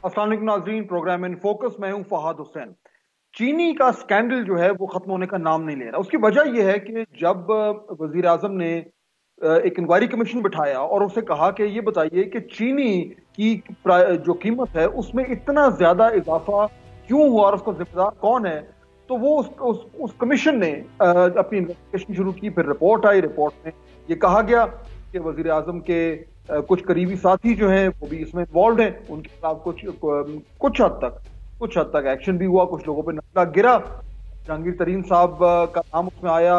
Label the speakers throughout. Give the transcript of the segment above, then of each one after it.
Speaker 1: अस्सलाम वालेकुम नाज़रीन, प्रोग्राम इन फोकस। मैं हूं फहाद हुसैन। चीनी का स्कैंडल जो है वो खत्म होने का नाम नहीं ले रहा। उसकी वजह यह है कि जब वजीर आजम ने एक इंक्वायरी कमीशन बिठाया और उसे कहा कि ये बताइए कि चीनी की जो कीमत है उसमें इतना ज्यादा इजाफा क्यों हुआ और उसका जिम्मेदार कौन है, तो वो उस कमीशन ने अपनी इन्वेस्टिगेशन शुरू की। फिर रिपोर्ट आई। रिपोर्ट में ये कहा गया कि वजीर आजम के कुछ करीबी साथी जो हैं वो भी इसमें इन्वॉल्व हैं, उनके खिलाफ कुछ हद तक एक्शन भी हुआ, कुछ लोगों पे नजला गिरा। जहांगीर तरीन साहब का नाम उसमें आया।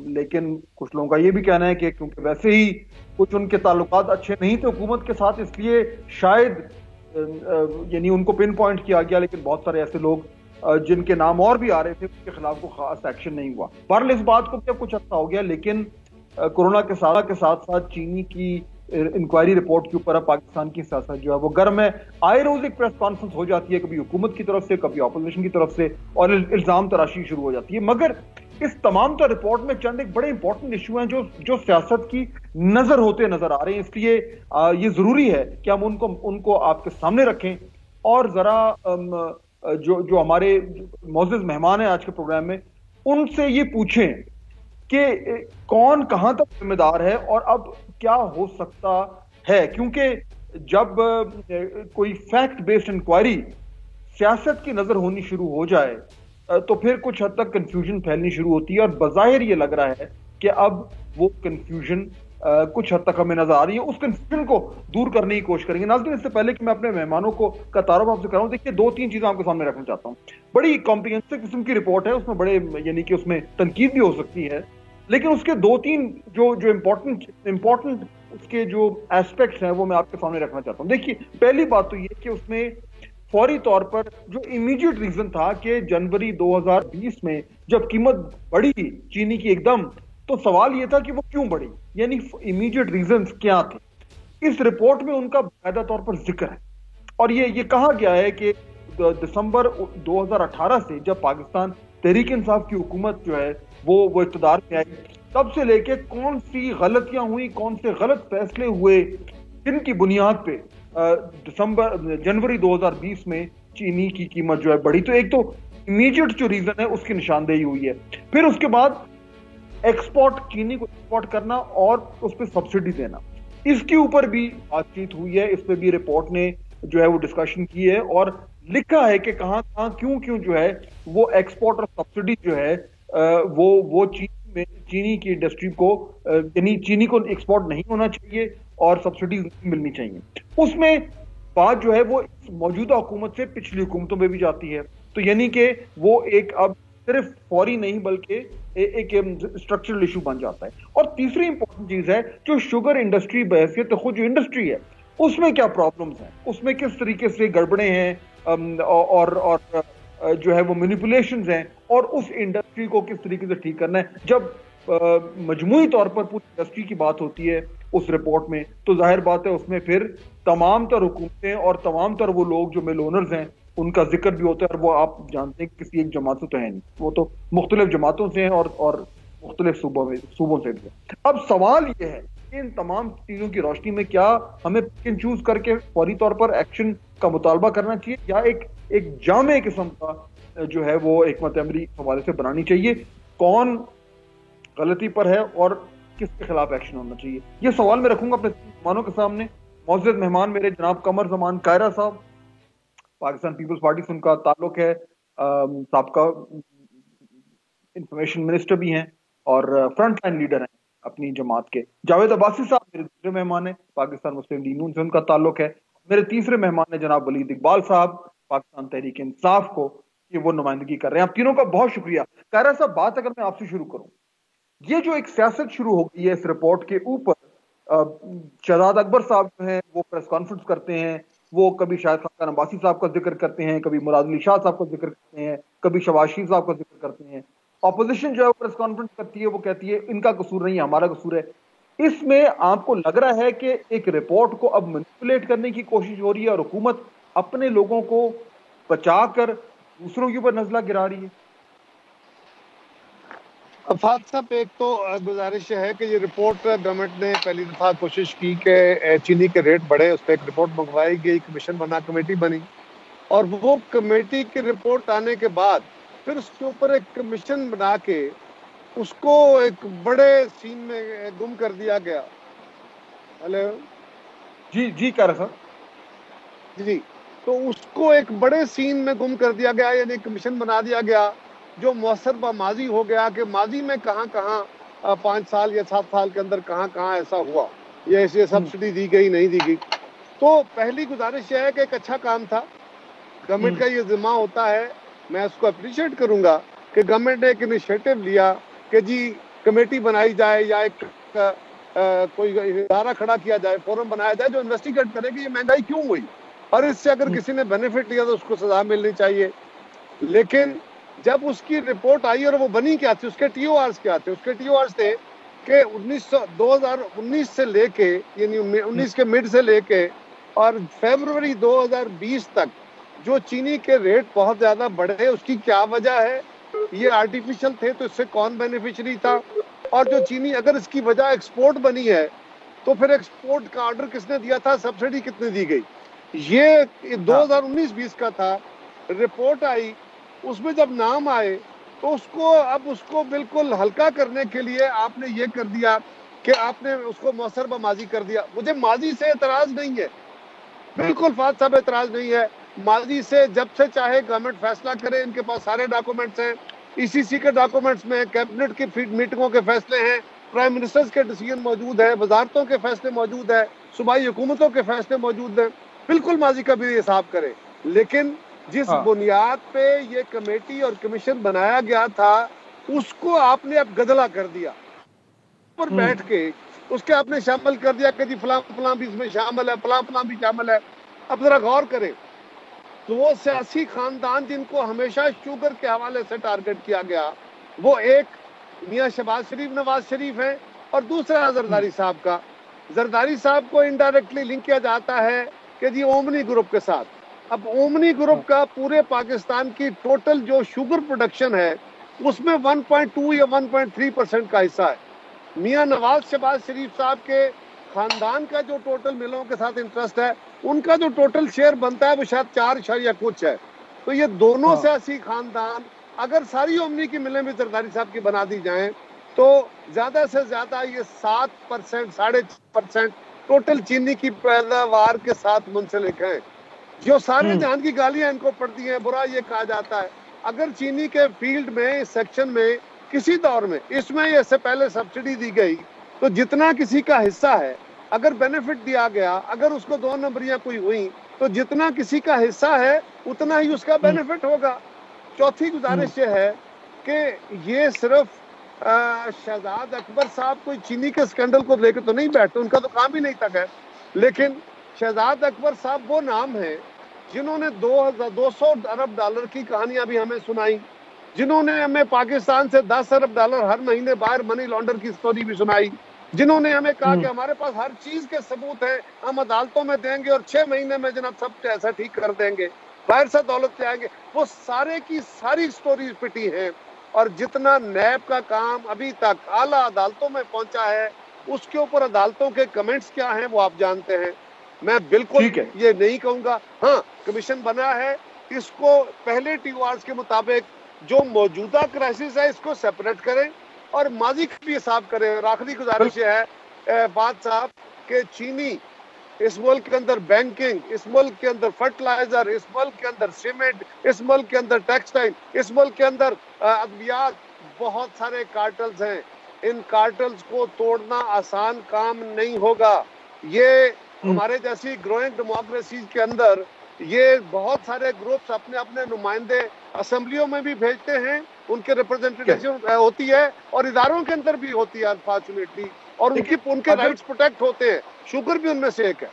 Speaker 1: लेकिन कुछ लोगों का ये भी कहना है कि क्योंकि वैसे ही कुछ उनके ताल्लुकात अच्छे नहीं थे हुकूमत के साथ, इसलिए शायद यानी उनको पिन पॉइंट किया गया। लेकिन बहुत सारे ऐसे लोग जिनके नाम और भी आ रहे थे उनके खिलाफ कोई खास एक्शन नहीं हुआ। बहरहाल इस बात को भी अब कुछ अच्छा हो गया, लेकिन कोरोना के साथ साथ चीनी की इंक्वायरी रिपोर्ट के ऊपर अब पाकिस्तान की सियासत जो है वो गर्म है। आए रोज एक प्रेस कॉन्फ्रेंस हो जाती है, कभी हुकूमत की तरफ से, कभी ऑपोजिशन की तरफ से, और इल्जाम तराशी शुरू हो जाती है। मगर इस तमाम तो रिपोर्ट में चंद एक बड़े इंपॉर्टेंट इशू हैं जो जो सियासत की नजर होते नजर आ रहे हैं। इसलिए ये जरूरी है कि हम उनको उनको आपके सामने रखें और जरा जो जो हमारे मोअज़्ज़िज़ मेहमान हैं आज के प्रोग्राम में, उनसे ये पूछें कि कौन कहां तक जिम्मेदार है और अब क्या हो सकता है। क्योंकि जब कोई फैक्ट बेस्ड इंक्वायरी सियासत की नजर होनी शुरू हो जाए तो फिर कुछ हद तक कंफ्यूजन फैलनी शुरू होती है। और बज़ाहिर ये लग रहा है कि अब वो कंफ्यूजन कुछ हद तक हमें नजर आ रही है। उस कंफ्यूजन को दूर करने की कोशिश करेंगे। नाज़रीन, इससे पहले कि मैं अपने मेहमानों को का तारुफ आपसे कराऊं, देखिए दो तीन चीजें आपके सामने रखना चाहता हूं। बड़ी कॉम्प्रिहेंसिव किस्म की रिपोर्ट है, उसमें बड़े यानी कि उसमें तनकीद भी हो सकती है, लेकिन उसके दो तीन जो जो इंपॉर्टेंट उसके जो एस्पेक्ट्स हैं वो मैं आपके सामने रखना चाहता हूं। देखिए, पहली बात तो ये कि उसमें फौरी तौर पर जो इमीडिएट रीजन था कि जनवरी 2020 में जब कीमत बढ़ी चीनी की एकदम, तो सवाल यह था कि वो क्यों बढ़ी, यानी इमीडिएट रीजंस क्या थे। इस रिपोर्ट में उनका बाकायदा तौर पर जिक्र है और ये कहा गया है कि दिसंबर 2018 से जब पाकिस्तान तहरीक इंसाफ की हुकूमत जो है वो इक़्तिदार में आई, तब से लेके कौन सी गलतियां हुई, कौन से गलत फैसले हुए, जिनकी बुनियाद पे जनवरी 2020 में चीनी की कीमत जो है बढ़ी। तो एक तो इमीडिएट जो रीजन है उसकी निशानदेही हुई है। फिर उसके बाद एक्सपोर्ट, चीनी को एक्सपोर्ट करना और उस पर सब्सिडी देना, इसके ऊपर भी बातचीत हुई है। इस पर भी रिपोर्ट ने जो है वो डिस्कशन की है और लिखा है कि कहां कहां क्यों क्यों जो है वो एक्सपोर्ट और सब्सिडी जो है वो चीनी की इंडस्ट्री को यानी चीनी को एक्सपोर्ट नहीं होना चाहिए और सब्सिडीज नहीं मिलनी चाहिए। उसमें बात जो है वो मौजूदा हुकूमत से पिछली हुकूमतों में भी जाती है। तो यानी कि वो एक अब सिर्फ फौरी नहीं बल्कि एक स्ट्रक्चरल इशू बन जाता है। और तीसरी इंपॉर्टेंट चीज है जो शुगर इंडस्ट्री बहैसियत खुद जो इंडस्ट्री है उसमें क्या प्रॉब्लम्स हैं, उसमें किस तरीके से गड़बड़े हैं और जो है वो मैनिपुलेशंस हैं, और उस इंडस्ट्री को किस तरीके से ठीक करना है। जब मजमूई तौर पर पूरी इंडस्ट्री की बात होती है उस रिपोर्ट में, तो जाहिर बात है उसमें फिर तमाम तर हुकूमतें और तमाम तर वो लोग जो मिल ओनर्स हैं उनका जिक्र भी होता है। और वो आप जानते हैं किसी एक जमात से तो है नहीं, वो तो मुख्तलिफ जमातों से हैं और मुख्तलिफ सूबों से भी है। अब सवाल ये है कि इन तमाम चीजों की रोशनी में क्या हमें पिक एंड चूज करके फौरी तौर पर एक्शन का मुतालबा करना चाहिए या एक जामे किस्म का जो है वो हिकमत अमली हवाले से बनानी चाहिए, कौन गलती पर है और किसके खिलाफ एक्शन होना चाहिए। ये सवाल मैं रखूंगा अपने मेहमानों के सामने। मौजूद मेहमान मेरे जनाब कमर जमान कायरा साहब, पाकिस्तान पीपल्स पार्टी से उनका ताल्लुक है, साबका इंफॉर्मेशन मिनिस्टर भी हैं और फ्रंट लाइन लीडर हैं अपनी जमात के। जावेद अब्बासी साहब मेरे दूसरे मेहमान हैं, पाकिस्तान मुस्लिम लीग नून से उनका ताल्लुक है। मेरे तीसरे मेहमान हैं जनाब वलीद इकबाल साहब, पाकिस्तान तहरीक इंसाफ को कि वो नुमाइंदगी कर रहे हैं। आप तीनों का बहुत शुक्रिया। कायरा साहब, बात अगर मैं आपसे शुरू करूं, ये जो एक सियासत शुरू हो गई है इस रिपोर्ट के ऊपर, शहजाद अकबर साहब जो हैं वो प्रेस कॉन्फ्रेंस करते हैं, वो कभी शाहिद खान अब्बासी साहब का जिक्र करते हैं, कभी मुराद अली शाह साहब का जिक्र करते हैं, कभी शहबाज शरीफ साहब का जिक्र करते हैं। ऑपोजिशन जो है वो प्रेस कॉन्फ्रेंस करती है, वो कहती है इनका कसूर नहीं है, हमारा कसूर है। इसमें आपको लग रहा है कि एक रिपोर्ट को अब मैनिपुलेट करने की कोशिश हो रही है और हुकूमत अपने लोगों को बचाकर दूसरों के ऊपर नजला गिरा रही है?
Speaker 2: फाद साहब, एक तो गुजारिश है कि ये रिपोर्ट गवर्नमेंट ने पहली दफा कोशिश की कि चीनी के रेट बढ़े, उस पर एक रिपोर्ट मंगवाई गई, कमीशन बना, कमेटी बनी, और वो कमेटी की रिपोर्ट आने के बाद फिर उसके ऊपर एक कमीशन बना के उसको एक बड़े सीन में गुम कर दिया गया। हेलो
Speaker 1: जी जी, कह रहा सर
Speaker 2: जी, तो उसको एक बड़े सीन में गुम कर दिया गया, यानी कमीशन बना दिया गया जो मौसर माजी हो गया कि माजी में कहाँ कहाँ 5 साल या 7 साल के अंदर कहाँ कहाँ ऐसा हुआ, ये ऐसे सब्सिडी दी गई नहीं दी गई। तो पहली गुजारिश यह है कि एक अच्छा काम था, गवर्नमेंट का ये जिम्मा होता है, मैं उसको अप्रिशिएट करूंगा कि गवर्नमेंट ने एक इनिशिएटिव लिया कि जी कमेटी बनाई जाए या एक कोई इदारा खड़ा किया जाए, फोरम बनाया जाए जो इन्वेस्टिगेट करे कि ये महंगाई क्यों हुई, और इससे अगर किसी ने बेनिफिट लिया तो उसको सजा मिलनी चाहिए। लेकिन जब उसकी रिपोर्ट आई और वो बनी क्या थी, उसके टीओआरस क्या थे, उसके टीओआरस थे कि 2019 से लेके, यानी 19 के मिड से लेके और फरवरी 2020 तक जो चीनी के रेट बहुत ज्यादा बढ़े, उसकी क्या वजह है, ये आर्टिफिशियल थे तो इससे कौन बेनिफिशियरी था, और जो चीनी अगर इसकी वजह एक्सपोर्ट बनी है तो फिर एक्सपोर्ट का ऑर्डर किसने दिया था, सब्सिडी कितनी दी गई, ये 2019-20 का था। रिपोर्ट आई, उसमें जब नाम आए तो उसको अब उसको बिल्कुल हल्का करने के लिए आपने ये कर दिया कि आपने उसको मौसर माजी कर दिया। मुझे माजी से एतराज नहीं है, बिल्कुल फाद साहब एतराज नहीं है, माजी से जब से चाहे गवर्नमेंट फैसला करे, इनके पास सारे डॉक्यूमेंट्स हैं, ईसीसी के डॉक्यूमेंट्स में कैबिनेट की मीटिंगों के फैसले हैं, प्राइम मिनिस्टर्स के डिसीजन मौजूद है, वजारतों के फैसले मौजूद है, सूबाई हुकूमतों के फैसले मौजूद हैं, बिल्कुल माजी का भी हिसाब करे। लेकिन जिस बुनियाद पे ये कमेटी और कमीशन बनाया गया था उसको आपने अब गदला कर दिया, पर बैठ के उसके आपने शामिल कर दिया कि जी फलां फलां भी इसमें शामिल है, फलां फलां भी शामिल है। अब जरा गौर करें तो वो सियासी खानदान जिनको हमेशा शुगर के हवाले से टारगेट किया गया, वो एक मियां शहबाज शरीफ नवाज शरीफ है और दूसरा जरदारी साहब का। जरदारी साहब को इनडायरेक्टली लिंक किया जाता है कि जी ओमनी ग्रुप के साथ। अब ओमनी ग्रुप का पूरे पाकिस्तान की टोटल जो शुगर प्रोडक्शन है उसमें 1.2 या 1.3% का हिस्सा है। मियां नवाज शहबाज शरीफ साहब के खानदान का जो टोटल मिलों के साथ इंटरेस्ट है, उनका जो टोटल शेयर बनता है वो शायद 4 या कुछ है। तो ये दोनों सियासी खानदान अगर सारी ओमनी की मिलें भी जरदारी साहब की बना दी जाएं तो ज्यादा से ज्यादा ये 7%, 6.5% टोटल चीनी की पैदावार के साथ मुंसलिक है। जो सारे जहां की गालियां इनको पड़ती हैं, बुरा ये कहा जाता है, अगर चीनी के फील्ड में सेक्शन में किसी दौर में इसमें इससे पहले सब्सिडी दी गई तो जितना किसी का हिस्सा है, अगर बेनिफिट दिया गया, अगर उसको 2 नंबरियां कोई हुई तो जितना किसी का हिस्सा है उतना ही उसका बेनिफिट होगा। चौथी गुजारिश ये है कि ये सिर्फ शहजाद अकबर साहब कोई चीनी के स्कैंडल को लेकर तो नहीं बैठते, उनका तो काम ही नहीं था, लेकिन शहजाद अकबर साहब वो नाम है जिन्होंने 200 अरब डॉलर की कहानियां भी हमें सुनाई, जिन्होंने हमें पाकिस्तान से 10 अरब डॉलर हर महीने बाहर मनी लॉन्डर की स्टोरी भी सुनाई, जिन्होंने हमें कहा कि हमारे पास हर चीज के सबूत हैं, हम अदालतों में देंगे और 6 महीने में जनाब सब ऐसा ठीक कर देंगे, बाहर से दौलत ले आएंगे। वो सारे की सारी स्टोरीज पिटी है, और जितना नैब का काम अभी तक आला अदालतों में पहुंचा है उसके ऊपर अदालतों के कमेंट्स क्या हैं वो आप जानते हैं। मैं बिल्कुल ये नहीं कहूंगा, हाँ कमीशन बना है, इसको पहले टीओआरस के मुताबिक जो मौजूदा क्राइसिस है इसको सेपरेट करें और माजी का भी हिसाब करें। और आखिरी गुजारिश है बात साहब के चीनी इस मुल्क के अंदर बैंकिंग, इस मुल्क के अंदर फर्टिलाइजर, इस मुल्क के अंदर सीमेंट, इस मुल्क के अंदर टेक्सटाइल, इस मुल्क के अंदर अद्वियात, बहुत सारे कार्टल्स हैं। इन कार्टल्स को तोड़ना आसान काम नहीं होगा। ये हमारे जैसी ग्रोइंग डेमोक्रेसी के अंदर ये बहुत सारे ग्रुप्स अपने अपने नुमाइंदे असेंबलियों में भी भेजते हैं, उनके रिप्रेजेंटेशन होती है और इदारों के अंदर भी होती है अनफॉर्चुनेटली, और उनके राइट्स प्रोटेक्ट होते हैं। शुगर भी उनमें से एक है।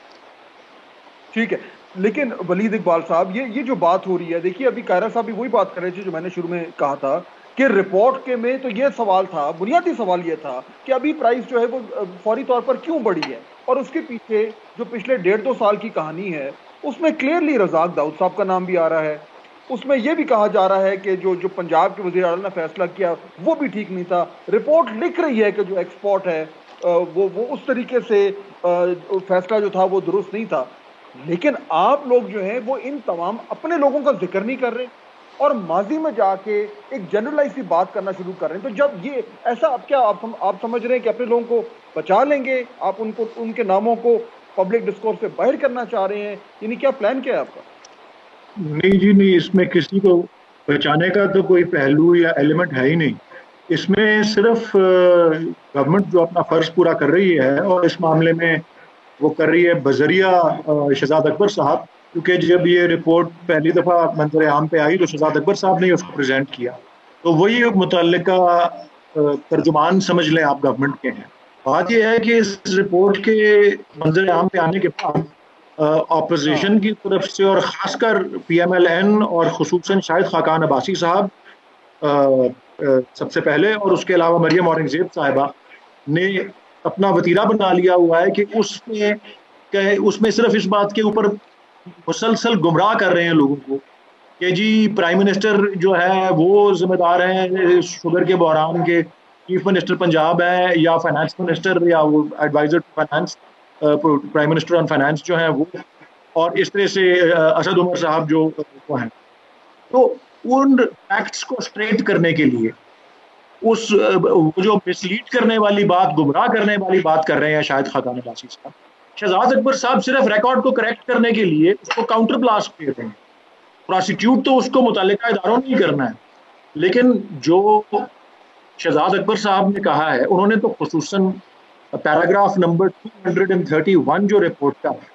Speaker 1: ठीक है, लेकिन वलीद इकबाल साहब ये जो बात हो रही है, देखिए अभी कायरा साहब भी वही बात कर रहे थे जो मैंने शुरू में कहा था कि रिपोर्ट के में तो ये सवाल था, बुनियादी सवाल ये था कि अभी प्राइस जो है वो फौरी तौर पर क्यों बढ़ी है, और उसके पीछे जो पिछले 1.5-2 साल की कहानी है उसमें क्लियरली रज़ाक दाऊद साहब का नाम भी आ रहा है, उसमें यह भी कहा जा रहा है कि जो जो पंजाब के वज़ीर आला ने फैसला किया वो भी ठीक नहीं था। रिपोर्ट लिख रही है कि जो एक्सपोर्ट है वो उस तरीके से फैसला जो था वो दुरुस्त नहीं था। लेकिन आप लोग जो हैं वो इन तमाम अपने लोगों का जिक्र नहीं कर रहे और माजी में जाके एक जनरलाइज सी बात करना शुरू कर रहे हैं। तो जब ये ऐसा, अब क्या आप समझ रहे हैं कि अपने लोगों को बचा लेंगे, आप उनको उनके नामों को पब्लिक डिस्कोर्स से बाहर करना चाह रहे हैं, यानी क्या प्लान क्या है आपका?
Speaker 3: नहीं जी नहीं, इसमें किसी को बचाने का तो कोई पहलू या एलिमेंट है ही नहीं। इसमें सिर्फ गवर्नमेंट जो अपना फर्ज पूरा कर रही है, और इस मामले में वो कर रही है बजरिया शहजाद अकबर साहब, क्योंकि जब ये रिपोर्ट पहली दफा मंजर आम पे आई तो शहजाद अकबर साहब ने उसको प्रेजेंट किया, तो वही मुतल्लिका तर्जुमान समझ लें आप गवर्नमेंट के हैं। बात यह है कि इस रिपोर्ट के मंजर आम पे आने के बाद ऑपोजिशन की तरफ से और खासकर PMLN और खुसूसन शाहिद खाकान अब्बासी साहब सबसे पहले, और उसके अलावा मरियम औरंगजेब साहिबा ने अपना वतीरा बना लिया हुआ है कि उसमें सिर्फ इस बात के ऊपर मुसलसल गुमराह कर रहे हैं लोगों को कि जी प्राइम मिनिस्टर जो है वो जिम्मेदार हैं शुगर के बहरान के, चीफ मिनिस्टर पंजाब है या फाइनेंस मिनिस्टर या वो adviser to finance, prime minister on finance जो है वो, और इस तरह से असद उमर साहब जो वो हैं। तो उन फैक्ट्स को स्ट्रेट करने के लिए वो जो मिसलीड करने वाली बात, गुमराह करने वाली बात कर रहे हैं शायद खाकान अब्बासी साहब, शहजाद अकबर साहब सिर्फ रिकॉर्ड को करेक्ट करने के लिए उसको काउंटर ब्लास्ट दे रहे हैं। प्रोसिक्यूट तो उसको मुतल्लिका इदारों ने ही करना है, लेकिन जो शहजाद अकबर साहब ने कहा है, उन्होंने तो खुसूसन पैराग्राफ नंबर 231 जो रिपोर्ट का है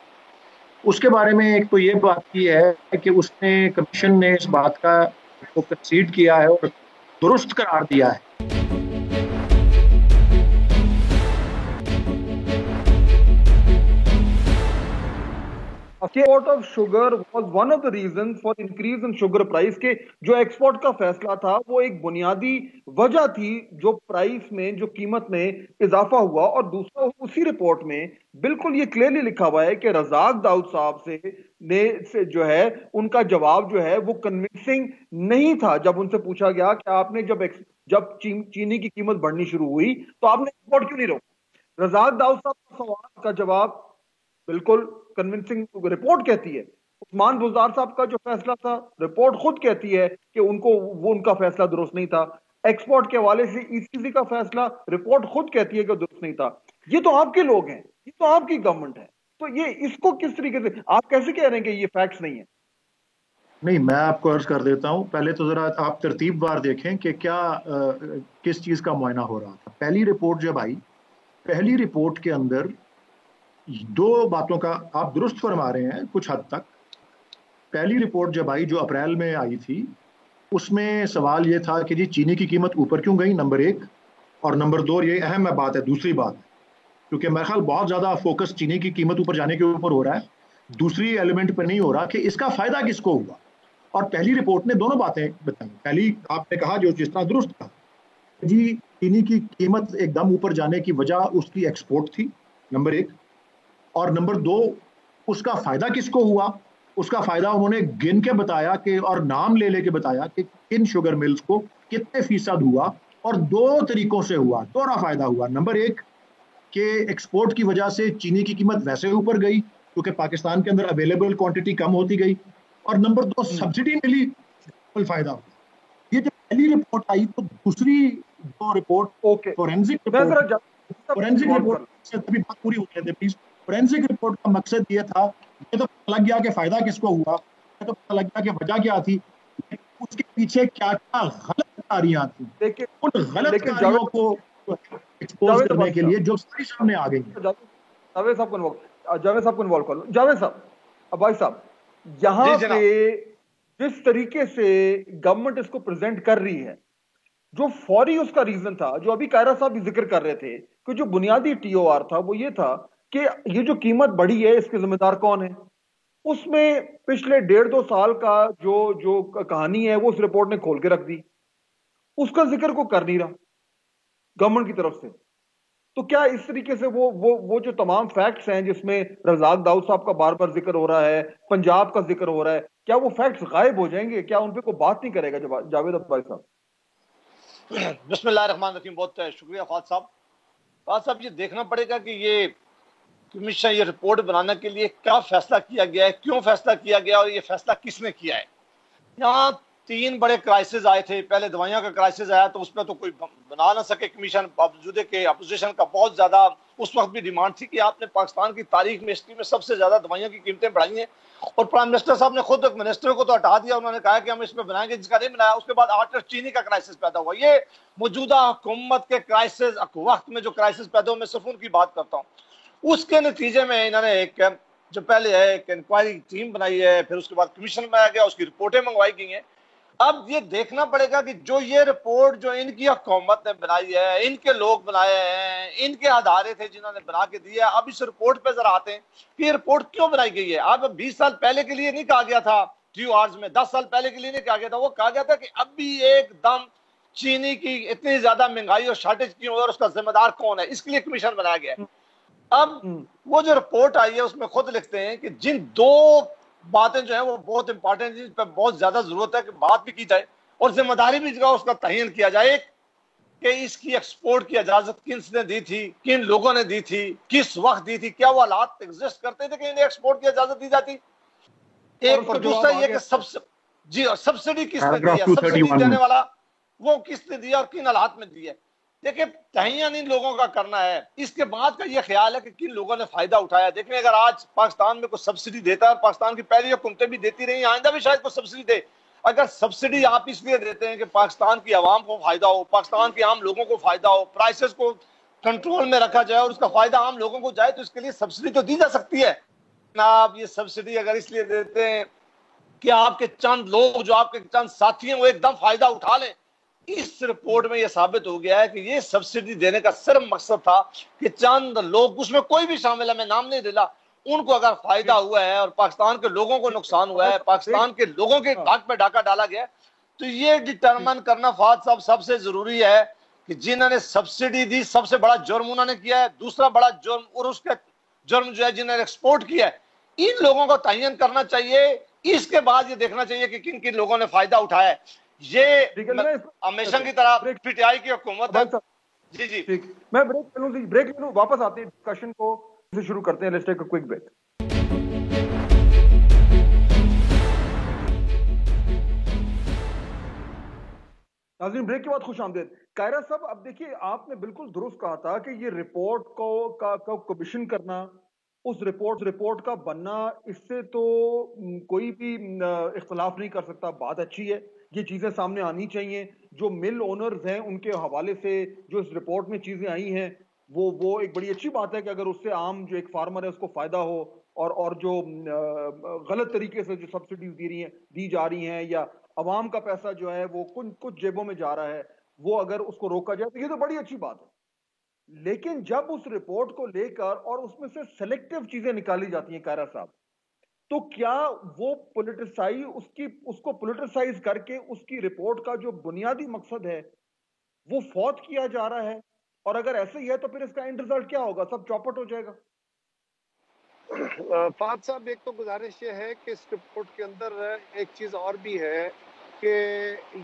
Speaker 3: उसके बारे में एक तो ये बात की है कि उसने कमीशन ने इस बात का को कंसीड किया है और दुरुस्त करार दिया है।
Speaker 1: Export of sugar was one of the reasons for increase in sugar price के जो एक्सपोर्ट का फैसला था वो एक बुनियादी वजह थी जो प्राइस में, जो कीमत में इजाफा हुआ। और दूसरा, उसी रिपोर्ट में बिल्कुल ये क्लियरली लिखा हुआ है कि रजाक दाऊद साहब से जो है उनका जवाब जो है वो कन्विंसिंग नहीं था। जब उनसे पूछा गया कि आपने जब चीनी की कीमत बढ़नी शुरू हुई तो आपने एक्सपोर्ट क्यों नहीं रोका, रजाक दाऊद साहब का सवाल का जवाब बिल्कुल कन्विंसिंग रिपोर्ट कहती है। उस्मान बुज़दार साहब का जो फैसला था, रिपोर्ट खुद कहती है कि उनका फैसला दुरुस्त नहीं था। एक्सपोर्ट के हवाले से ECC का फैसला, रिपोर्ट खुद कहती है कि दुरुस्त नहीं था। ये तो आपके लोग हैं, ये तो आपकी गवर्नमेंट है, तो ये इसको किस तरीके से आप कैसे कह रहे हैं कि ये फैक्ट्स नहीं है?
Speaker 3: नहीं, मैं आपको अर्ज कर देता हूं। पहले तो जरा आप तरतीबवार देखें कि क्या किस चीज का मुआयना हो रहा था। पहली रिपोर्ट जब आई, पहली रिपोर्ट के अंदर दो बातों का आप दुरुस्त फरमा रहे हैं कुछ हद तक। पहली रिपोर्ट जब आई जो अप्रैल में आई थी, उसमें सवाल ये था कि जी चीनी की कीमत ऊपर क्यों गई, नंबर एक, और नंबर दो, ये अहम बात है, दूसरी बात, क्योंकि मेरे ख्याल बहुत ज्यादा फोकस चीनी की कीमत ऊपर जाने के ऊपर हो रहा है, दूसरी एलिमेंट पर नहीं हो रहा कि इसका फायदा किसको हुआ। और पहली रिपोर्ट ने दोनों बातें बताई। पहली आपने कहा जो जिस तरह दुरुस्त कहा, जी चीनी की कीमत एकदम ऊपर जाने की वजह उसकी एक्सपोर्ट थी, नंबर एक, और नंबर दो उसका फायदा किसको हुआ। उसका फायदा उन्होंने गिन के बताया कि, और नाम ले लेके बताया कि किन शुगर मिल्स को कितने फीसद हुआ, और दो तरीकों से हुआ, दोहरा फायदा हुआ। नंबर एक कि एक्सपोर्ट की वजह से चीनी की कीमत वैसे ऊपर गई क्योंकि पाकिस्तान के अंदर अवेलेबल क्वांटिटी कम होती गई, और नंबर दो सब्सिडी मिली, फायदा हुआ। ये जब पहली रिपोर्ट आई तो दूसरी जो रिपोर्ट फोरेंसिक रिपोर्ट से तभी बात पूरी हो जाए प्लीज। फोरेंसिक रिपोर्ट का मकसद ये था, ये तो पता लग गया कि फायदा किसको हुआ, ये तो पता लग गया कि वजह क्या थी, उसके पीछे क्या क्या गलत कारियां थी, उन गलत कारियों को एक्सपोज करने के लिए जो सारी सामने आ गई।
Speaker 1: जावेद साहब को इन्वॉल्व कर लो। जावेद साहब, अब्बासी साहब, यहाँ पे जिस तरीके से गवर्नमेंट इसको प्रेजेंट कर रही है, जो फौरी उसका रीजन था, जो अभी कायरा साहब भी जिक्र कर रहे थे कि जो बुनियादी TOR था वो ये था कि ये जो कीमत बढ़ी है इसके जिम्मेदार कौन है। उसमें पिछले 1.5-2 साल का जो कहानी है वो उस रिपोर्ट ने खोल के रख दी, उसका जिक्र को कर नहीं रहा गवर्नमेंट की तरफ से। तो क्या इस तरीके से वो जो तमाम फैक्ट्स हैं जिसमें रज़ाक दाऊद साहब का बार बार जिक्र हो रहा है, पंजाब का जिक्र हो रहा है, क्या वो फैक्ट्स गायब हो जाएंगे? क्या उन पे कोई बात नहीं करेगा जावेद अब्बासी साहब?
Speaker 4: बिस्मिल्लाह रहमान रहीम। बहुत शुक्रिया ख्वाज साहब। ख्वाज साहब, ये देखना पड़ेगा कि ये कमीशन ये रिपोर्ट बनाने के लिए क्या फैसला किया गया है, क्यों फैसला किया गया और ये फैसला किसने किया है। यहाँ तीन बड़े क्राइसिस आए थे। पहले दवाइयां का क्राइसिस आया तो उसमें तो कोई बना ना सके कमीशन, बावजूद के अपोजिशन का बहुत ज्यादा उस वक्त भी डिमांड थी कि आपने पाकिस्तान की तारीख में, हिस्ट्री में सबसे ज्यादा दवाइयों की कीमतें बढ़ाई हैं। और प्राइम मिनिस्टर साहब ने खुद मिनिस्टर को तो हटा दिया, उन्होंने कहा कि हम इसमें बनाएंगे, जिसका नहीं बनाया। उसके बाद आर्टर चीनी का क्राइसिस पैदा हुआ। ये मौजूदा हुकूमत के क्राइसिस वक्त में जो क्राइसिस पैदा हुआ, मैं सिर्फ उनकी बात करता हूँ। उसके नतीजे में इन्होंने एक जो पहले है एक इंक्वायरी टीम बनाई है, फिर उसके बाद कमीशन बनाया गया, उसकी रिपोर्टें मंगवाई गई हैं। अब ये देखना पड़ेगा कि जो ये रिपोर्ट जो इनकी हुकूमत ने बनाई है, इनके लोग बनाए हैं, इनके आधारे थे जिन्होंने बना के दिया। अब इस रिपोर्ट पे जरा आते हैं कि ये रिपोर्ट क्यों बनाई गई है। अब 20 साल पहले के लिए नहीं कहा गया था, 2 आवर्स में 10 साल पहले के लिए नहीं कहा गया था। वो कहा गया था कि अब भी एकदम चीनी की इतनी ज्यादा महंगाई और शॉर्टेज क्यों है और उसका जिम्मेदार कौन है, इसके लिए कमीशन बनाया गया है। अब वो जो रिपोर्ट आई है उसमें खुद लिखते हैं कि जिन दो बातें जो है वो बहुत इंपॉर्टेंट, जिस पर बहुत ज्यादा जरूरत है कि बात भी की जाए और जिम्मेदारी भी उसका तयन किया जाए कि इसकी एक्सपोर्ट की इजाजत किसने दी थी, किन लोगों ने दी थी, किस वक्त दी थी, क्या वो हालात एग्जिस्ट करते थे कि इन्हें एक्सपोर्ट की इजाजत दी जाती। एक और दूसरा ये कि सब्सिडी किसने दी है, सब्सिडी देने वाला वो किसने दिया और किन हालात में दी है। देखिए, तयन इन लोगों का करना है। इसके बाद का ये ख्याल है कि किन लोगों ने फायदा उठाया। देखिए, अगर आज पाकिस्तान में कुछ सब्सिडी देता है, पाकिस्तान की पहली हुकूमतें भी देती रही, आइंदा भी शायद कुछ सब्सिडी दे। अगर सब्सिडी आप इसलिए देते हैं कि पाकिस्तान की आवाम को फायदा हो, पाकिस्तान के आम लोगों को फायदा हो, प्राइसेस को कंट्रोल में रखा जाए और उसका फायदा आम लोगों को जाए, तो इसके लिए सब्सिडी तो दी जा सकती है ना। आप ये सब्सिडी अगर इसलिए देते हैं कि आपके चंद लोग, जो आपके चंद साथी हैं, वो एकदम फायदा उठा लें। इस रिपोर्ट में यह साबित हो गया है कि ये सब्सिडी देने का सिर्फ मकसद था कि चंद लोग, उसमें कोई भी शामिल है, मैं नाम नहीं दिला, उनको अगर फायदा हुआ है और पाकिस्तान के लोगों को नुकसान हुआ है, पाकिस्तान के लोगों के नाक पे डाका डाला गया, तो ये डिटरमिन करना फाद साहब सबसे जरूरी है कि जिन्होंने सब्सिडी दी सबसे बड़ा जुर्म उन्होंने किया है, दूसरा बड़ा जुर्म और उसका जुर्म जो है जिन्होंने एक्सपोर्ट किया है, इन लोगों को तयन करना चाहिए। इसके बाद ये देखना चाहिए कि किन किन लोगों ने फायदा उठाया है। ये हमेशा की तरह पीटीआई की हुकूमत है। जी जी
Speaker 1: ठीक, मैं ब्रेक ले लूं, वापस आते हैं डिस्कशन को से शुरू करते हैं। Let's take a quick break. नाज़रीन, ब्रेक के बाद खुश आमदेद। कायरा साहब, अब देखिए, आपने बिल्कुल दुरुस्त कहा था कि ये रिपोर्ट को कमीशन करना, उस रिपोर्ट का बनना, इससे तो कोई भी इख्तलाफ नहीं कर सकता। बात अच्छी है, ये चीजें सामने आनी चाहिए। जो मिल ओनर्स हैं उनके हवाले से जो इस रिपोर्ट में चीजें आई हैं, वो एक बड़ी अच्छी बात है कि अगर उससे आम जो एक फार्मर है उसको फायदा हो, और जो गलत तरीके से जो सब्सिडीज दी जा रही हैं या अवाम का पैसा जो है वो कुछ जेबों में जा रहा है, वो अगर उसको रोका जाए तो ये तो बड़ी अच्छी बात है। लेकिन जब उस रिपोर्ट को लेकर और उसमें से सेलेक्टिव चीजें निकाली जाती हैं कायरा साहब, तो क्या वो उसको पोलिटिसाइज करके उसकी रिपोर्ट का जो बुनियादी मकसद है वो फौत किया जा रहा है? और अगर ऐसे ही है तो फिर इसका एंड रिजल्ट क्या होगा? सब चौपट हो जाएगा।
Speaker 2: फाद साहब, एक तो गुजारिश ये है कि इस रिपोर्ट के अंदर एक चीज और भी है कि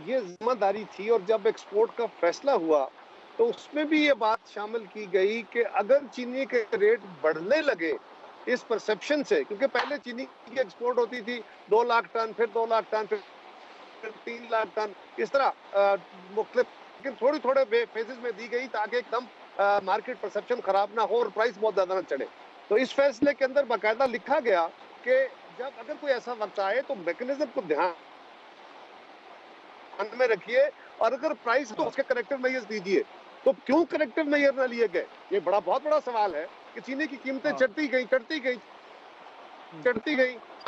Speaker 2: ये जिम्मेदारी थी, और जब एक्सपोर्ट का फैसला हुआ तो उसमें भी ये बात शामिल की गई कि अगर चीनी के रेट बढ़ने लगे इस परसेप्शन से, क्योंकि पहले चीनी की एक्सपोर्ट होती थी 2 लाख टन, फिर 2 लाख टन, फिर 3 लाख टन, इस तरह मुख्तलिफ, लेकिन थोड़ी थोड़े फेजेस में दी गई ताकि एकदम मार्केट परसेप्शन खराब ना हो और प्राइस बहुत ज्यादा ना चढ़े। तो इस फैसले के अंदर बाकायदा लिखा गया कि जब अगर कोई ऐसा वक्त आए तो मैकेनिज्म को ध्यान में रखिए, और अगर प्राइस तो उसके करेक्टिव मेजर्स दीजिए। तो क्यों करेक्टिव मेजर ना लिए गए, ये बहुत बड़ा सवाल है कि चीनी की कीमतें चढ़ती गई,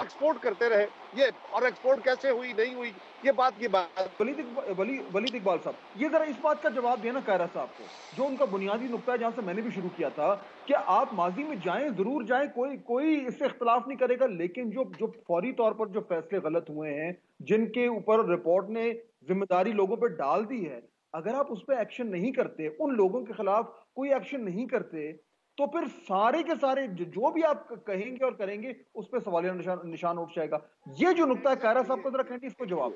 Speaker 2: एक्सपोर्ट करते रहे, ये और एक्सपोर्ट कैसे हुई, नहीं हुई, ये बात की बात।
Speaker 1: वलीद इकबाल साहब, ये जरा इस बात का जवाब देना कायरा साहब को, जो उनका बुनियादी नुक्ता है जहां से मैंने भी शुरू किया था कि आप माजी में जाएं, जरूर जाएं, कोई इससे इख्तलाफ नहीं करेगा, लेकिन जो फौरी तौर पर जो फैसले गलत हुए हैं, जिनके ऊपर रिपोर्ट ने जिम्मेदारी लोगों पर डाल दी है, अगर आप उस पर एक्शन नहीं करते, उन लोगों के खिलाफ कोई एक्शन नहीं करते, तो फिर सारे के सारे जो भी आप कहेंगे और करेंगे उस पर सवालिया निशान उठ जाएगा। ये जो नुक्ता है कायरा साहब को जरा कहेंगे, इसको जवाब,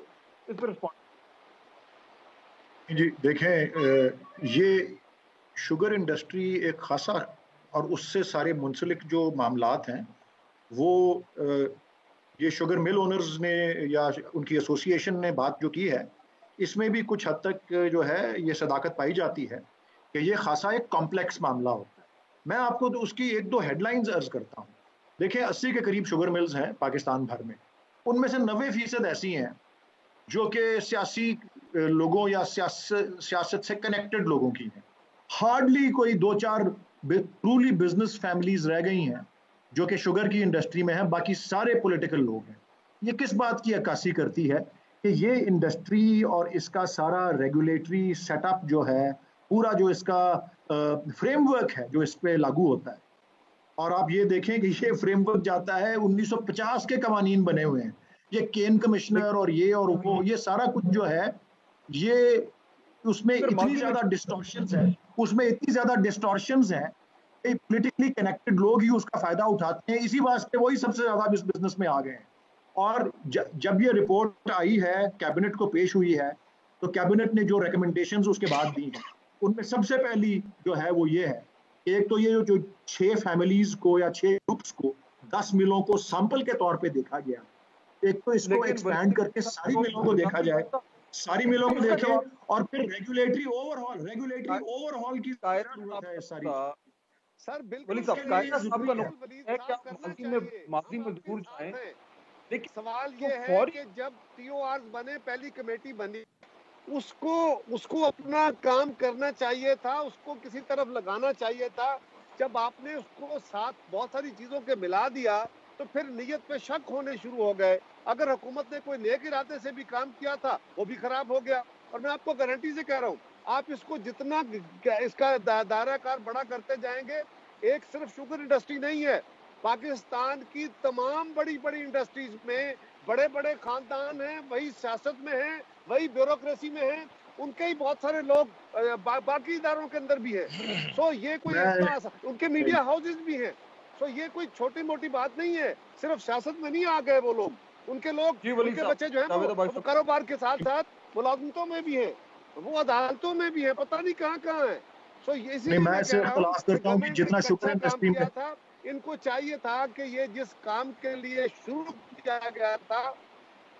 Speaker 1: इस पर रिस्पॉन्ड।
Speaker 3: जी देखें, ये शुगर इंडस्ट्री एक खासा और उससे सारे मुंसलिक जो मामलात हैं वो ये शुगर मिल ओनर्स ने या उनकी एसोसिएशन ने बात जो की है, इसमें भी कुछ हद तक जो है ये सदाकत पाई जाती है कि ये खासा एक कॉम्प्लेक्स मामला होता है। मैं आपको तो उसकी एक दो हेडलाइंस अर्ज करता हूँ। देखिए 80 के करीब शुगर मिल्स हैं पाकिस्तान भर में, उनमें से 90% ऐसी हैं जो कि सियासी लोगों या सियासत से कनेक्टेड लोगों की हैं। हार्डली कोई 2-4 ट्रूली बिजनेस फैमिलीज रह गई हैं जो कि शुगर की इंडस्ट्री में है, बाकी सारे पॉलिटिकल लोग हैं। ये किस बात की अक्कासी करती है कि ये इंडस्ट्री और इसका सारा रेगुलेटरी सेटअप जो है, पूरा जो इसका फ्रेमवर्क है जो इस पे लागू होता है, और आप ये देखें कि ये फ्रेमवर्क जाता है 1950 के कवानीन बने हुए हैं। ये केन कमिश्नर और ये और वो, ये सारा कुछ जो है ये उसमें इतनी ज्यादा डिस्टॉर्शंस है, उसमें इतनी ज्यादा डिस्टॉर्शंस हैं, पॉलिटिकली कनेक्टेड लोग ही उसका फायदा उठाते हैं। इसी वास्ते वही सबसे ज्यादा इस बिजनेस में आ गए हैं। और जब ये रिपोर्ट आई है, कैबिनेट को पेश हुई है, तो कैबिनेट ने जो रिकमेंडेशंस उसके बाद दी हैं, उनमें सबसे पहली जो है वो ये है, एक तो ये जो 6 फैमिलीज को या 6 ग्रुप्स को 10 मिलों को सैंपल के तौर पे देखा गया। एक तो इसको एक्सपैंड करके सारी मिलों को देखा जाए, सारी मिलों को देखें, और फिर रेगुलेटरी ओवरहॉल की जरूरत है सारी।
Speaker 2: सर बिल्कुल
Speaker 1: माजी में दूर जाए,
Speaker 2: लेकिन सवाल ये है कि जब टीओआर बने, पहली कमेटी बनी, उसको अपना काम करना चाहिए था, उसको किसी तरफ लगाना चाहिए था। जब आपने उसको साथ बहुत सारी चीजों के मिला दिया तो फिर नीयत पे शक होने शुरू हो गए। अगर हुकूमत ने कोई नेक इरादे से भी काम किया था वो भी खराब हो गया। और मैं आपको गारंटी से कह रहा हूँ, आप इसको जितना इसका दायरा कार बड़ा करते जाएंगे, एक सिर्फ शुगर इंडस्ट्री नहीं है, पाकिस्तान की तमाम बड़ी बड़ी इंडस्ट्रीज में बड़े बड़े खानदान हैं, वही सियासत में हैं, वही ब्यूरोक्रेसी में हैं, उनके ही बहुत सारे लोग बाकी इदारों के अंदर भी है। सो ये कोई उनके मीडिया हाउसेज भी हैं। सो ये कोई छोटी मोटी बात नहीं है। सिर्फ सियासत में नहीं आ गए वो लोग, उनके लोग, उनके बच्चे जो है वो कारोबार के साथ साथ मुलाजमतों में भी है, वो अदालतों में भी है, पता नहीं कहाँ कहाँ है। सो इसीलिए मैं कह रहा हूँ कि जितना शुक्र इंडस्ट्री में था, इनको चाहिए था कि ये जिस काम के लिए शुरू किया गया था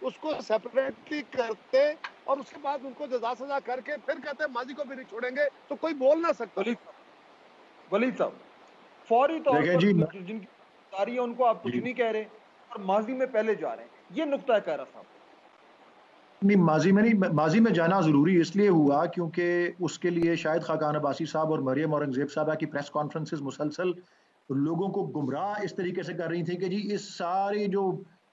Speaker 2: उसको सेपरेटली करते और उसके बाद उनको जजा सजा करके फिर कहते माजी को भी नहीं छोड़ेंगे, तो कोई बोल ना सकता।
Speaker 1: वलीद साहब फौरी तौर पर जिनकी है उनको आप कुछ नहीं कह रहे और माजी में पहले जा रहे हैं, ये नुक्ता है कायरा साहब।
Speaker 3: नहीं, माजी में जाना जरूरी इसलिए हुआ क्योंकि उसके लिए शायद खाकान अब्बासी साहब और मरियम औरंगजेब साहबा की प्रेस कॉन्फ्रेंसेस मुसलसल लोगों को गुमराह इस तरीके से कर रही थी कि जी इस सारी जो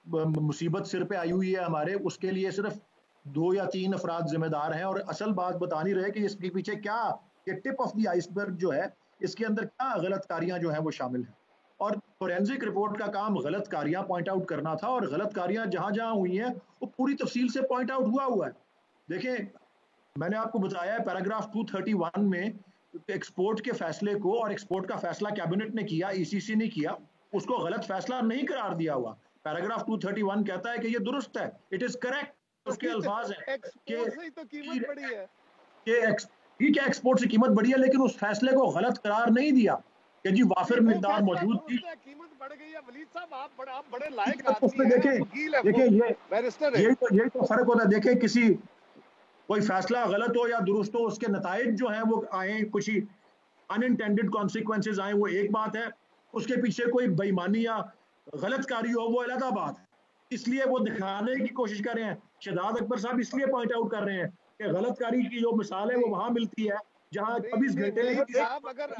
Speaker 3: मुसीबत सिर पे आई हुई है हमारे, उसके लिए सिर्फ 2 या 3 अफराद जिम्मेदार हैं और असल बात बता नहीं रहे कि इसके पीछे क्या, ये टिप ऑफ द आइसबर्ग जो है, इसके अंदर क्या गलतकारियां जो हैं वो शामिल हैं। और फोरेंसिक रिपोर्ट का काम गलतकारियां पॉइंट आउट करना था, और गलतकारियां जहां जहां हुई हैं वो पूरी तफसील से पॉइंट आउट हुआ है। देखिए मैंने आपको बताया है पैराग्राफ 231 में एक्सपोर्ट के फैसले को, और एक्सपोर्ट का फैसला कैबिनेट ने किया, ईसीसी ने किया, उसको गलत फैसला नहीं करार दिया हुआ। पैराग्राफ 231 कहता है कि ये दुरुस्त है, इट इज करेक्ट। उसके अल्फाज हैं
Speaker 2: कि तो कीमत बढ़ी है,
Speaker 3: ठीक है एक्सपोर्ट से कीमत बढ़ी है, लेकिन उस फैसले को गलत करार नहीं दिया कि जी वाफिर मिकदार मौजूद थी,
Speaker 2: कीमत बढ़ गई है। वलीद साहब आप बड़े लायक आदमी हैं,
Speaker 3: देखिए यही तो फर्क होता है। देखिए किसी कोई फैसला गलत हो या दुरुस्त हो, उसके नताइज जो हैं वो आए, कुछ ही अनइंटेंडेड कॉन्सिक्वेंसेज आए, वो एक बात है, उसके पीछे कोई बेईमानी या गलतकारी हो वो अलग बात है। इसलिए वो दिखाने की कोशिश कर रहे हैं, शहजाद अकबर साहब इसलिए पॉइंट आउट कर रहे हैं कि गलतकारी की जो मिसाल है वो वहां मिलती है जहां 24 घंटे
Speaker 2: साहब अगर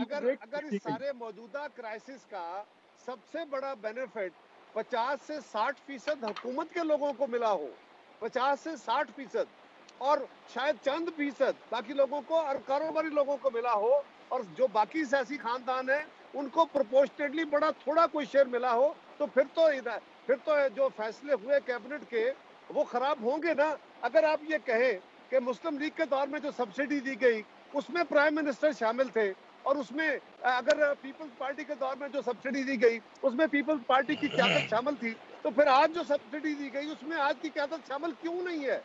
Speaker 2: इस सारे मौजूदा क्राइसिस का सबसे बड़ा बेनिफिट 50 से 60% हुकूमत के लोगों को मिला हो, 50 से 60%, और शायद चंद फीसद बाकी लोगों को और कारोबारी लोगों को मिला हो, और जो बाकी सियासी खानदान है उनको प्रोपोर्शनेटली बड़ा थोड़ा कोई शेयर मिला हो, तो फिर तो जो फैसले हुए कैबिनेट के वो खराब होंगे ना। अगर आप ये कहें कि मुस्लिम लीग के दौर में जो सब्सिडी दी गई उसमें प्राइम मिनिस्टर शामिल थे, और उसमें अगर पीपल्स पार्टी के दौर में जो सब्सिडी दी गई उसमें पीपल्स पार्टी की क़यादत शामिल थी, तो फिर आज जो सब्सिडी दी गई उसमें आज की क़यादत शामिल क्यों नहीं है?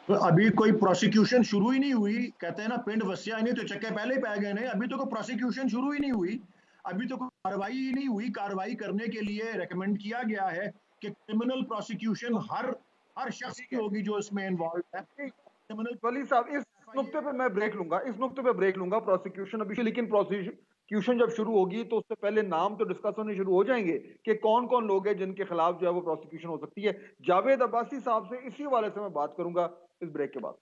Speaker 3: तो अभी कोई प्रोसिक्यूशन शुरू ही नहीं हुई, कहते हैं ना पिंड वस्या ही नहीं तो चक्के पहले ही पै गए ने। अभी तो कोई प्रोसिक्यूशन शुरू ही नहीं हुई, अभी तो कोई कार्रवाई ही नहीं हुई। कार्रवाई करने के लिए रेकमेंड किया गया है कि क्रिमिनल प्रोसिक्यूशन हर शख्स की होगी जो इसमें इन्वॉल्व है। क्रिमिनल
Speaker 1: वली साहब, इस नुक्ते पे मैं ब्रेक लूंगा, प्रोसिक्यूशन अभी, लेकिन प्रोसिक्यूशन जब शुरू होगी तो उससे पहले नाम तो डिस्कस होने शुरू हो जाएंगे कि कौन कौन लोग हैं जिनके खिलाफ जो है वो प्रोसिक्यूशन हो सकती है। जावेद अब्बासी साहब से इसी हवाले से मैं बात करूंगा इस ब्रेक के बाद।